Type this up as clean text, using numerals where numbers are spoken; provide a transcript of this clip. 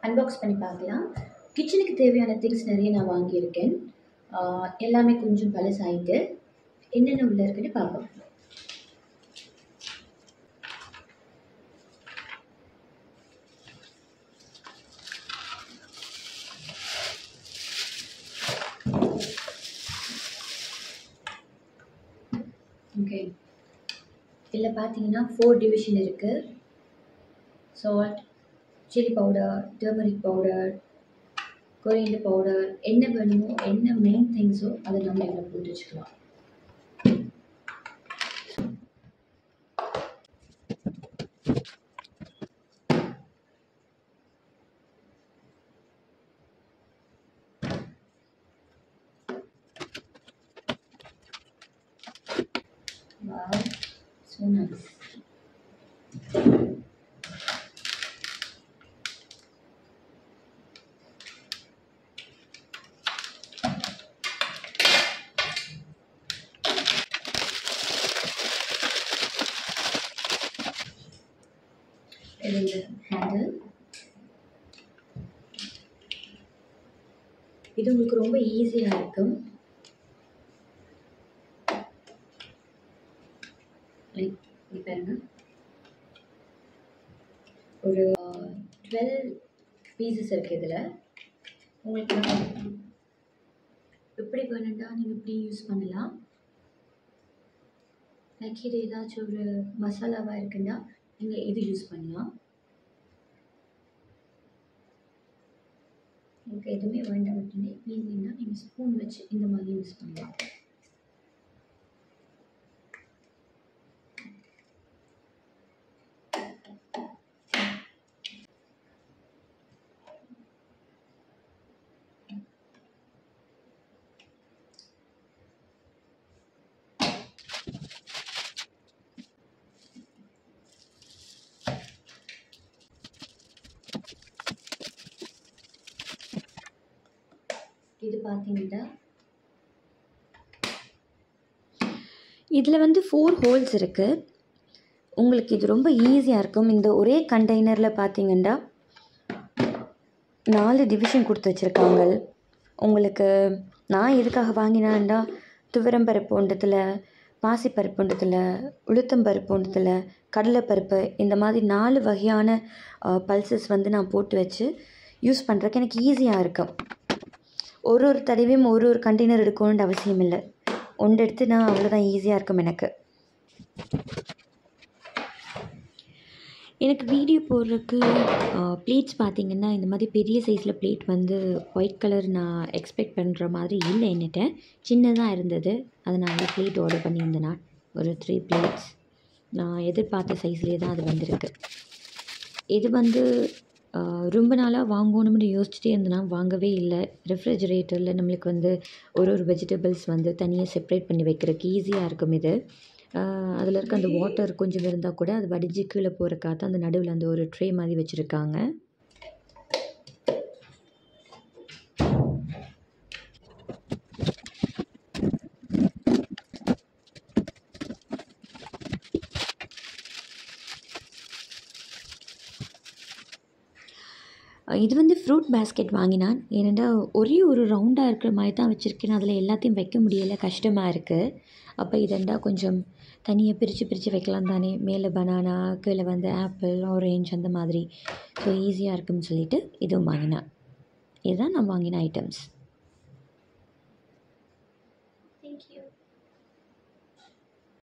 Unbox பண்ணி பார்க்கலாம். கிச்சனுக்கு தேவையான திங்ஸ் நிறைய நான் வாங்கியிருக்கேன். எல்லாமே கொஞ்சம் பழசாயிட்டு என்னென்ன உள்ள இருக்குன்னு பார்ப்போம். ஓகே, இதில் பார்த்தீங்கன்னா 4 டிவிஷன் இருக்குது. Salt, chilli powder, turmeric powder, coriander powder, என்ன வேணுமோ என்ன மெயின் திங்ஸோ அதை நம்ம இதில் போட்டு வச்சுக்கலாம். Wow, so nice. இது ஹேண்டில். இது உங்களுக்கு ரொம்ப ஈஸியாக இருக்கும். லைக் பாருங்க, ஒரு 12 பீசஸ் இருக்குது. இதில் உங்களுக்கு எப்படி வேணும்னா நீங்கள் இப்படி யூஸ் பண்ணலாம். லைக் இது ஏதாச்சும் ஒரு மசாலாவாக இருக்குன்னா நீங்கள் இது யூஸ் பண்ணலாம். உங்களுக்கு எதுவுமே வேண்டாம் அப்படின்னு ஈஸின்னா நீங்கள் ஸ்பூன் வச்சு இந்த மாதிரி யூஸ் பண்ணலாம். இது பார்த்தீங்கன்னா இதில் 4 ஹோல்ஸ் இருக்குது. உங்களுக்கு இது ரொம்ப ஈஸியாக இருக்கும். இந்த ஒரே கண்டெய்னரில் பார்த்தீங்கன்னா 4 டிவிஷன் கொடுத்து வச்சுருக்காங்க. உங்களுக்கு நான் எதுக்காக வாங்கினேன்டா, துவரம்பருப்பு ஒன்றத்தில், பாசிப்பருப்பு ஒன்றத்தில், உளுத்தம்பருப்பு ஒன்றத்தில், கடலைப்பருப்பு, இந்த மாதிரி 4 வகையான பல்சஸ் நான் போட்டு வச்சு யூஸ் பண்ணுறதுக்கு எனக்கு ஈஸியாக இருக்கும். ஒரு தடவையும் ஒரு கண்டெய்னர் எடுக்கணுன்ற அவசியம் இல்லை. ஒன்று எடுத்து நான் அவ்வளோதான், ஈஸியாக இருக்கும் எனக்கு. வீடியோ போடுறதுக்கு பிளேட்ஸ் பார்த்திங்கன்னா இந்த மாதிரி பெரிய சைஸில் பிளேட் ஒயிட் கலர் நான் எக்ஸ்பெக்ட் பண்ணுற மாதிரி இல்லை. என்கிட்ட சின்னதாக இருந்தது, அதனால் பிளேட் ஆர்டர் பண்ணியிருந்தேன். நான் ஒரு 3 பிளேட்ஸ் நான் எதிர்பார்த்த சைஸ்லேயே தான் அது வந்திருக்கு. இது ரொம்ப நாளாக வாங்கணும்னு யோசிச்சுட்டே இருந்தேன்னா வாங்கவே இல்லை. ரெஃப்ரிஜரேட்டரில் நம்மளுக்கு ஒரு வெஜிடபிள்ஸ் தனியாக செப்ரேட் பண்ணி வைக்கிறதுக்கு ஈஸியாக இருக்கும். இது அதில் இருக்க அந்த வாட்டர் கொஞ்சம் இருந்தால் கூட அது வடிஞ்சு கீழே போகிறக்காக அந்த நடுவில் ஒரு ட்ரே மாதிரி வச்சுருக்காங்க. இது ஃப்ரூட் பேஸ்கெட் வாங்கினான். ஏன்னா ஒரே ஒரு ரவுண்டாக இருக்கிற மாதிரி தான் வச்சுருக்கேன். அதில் எல்லாத்தையும் வைக்க முடியலை, கஷ்டமாக இருக்குது. அப்போ இதெண்டா கொஞ்சம் தனியாக பிரித்து வைக்கலாம் தானே. மேலே பனானா, கீழே ஆப்பிள், ஆரேஞ்ச் அந்த மாதிரி. ஸோ ஈஸியாக இருக்குன்னு சொல்லிட்டு இதுவும் வாங்கினான். இதுதான் நான் வாங்கின ஐட்டம்ஸ். தேங்க்யூ.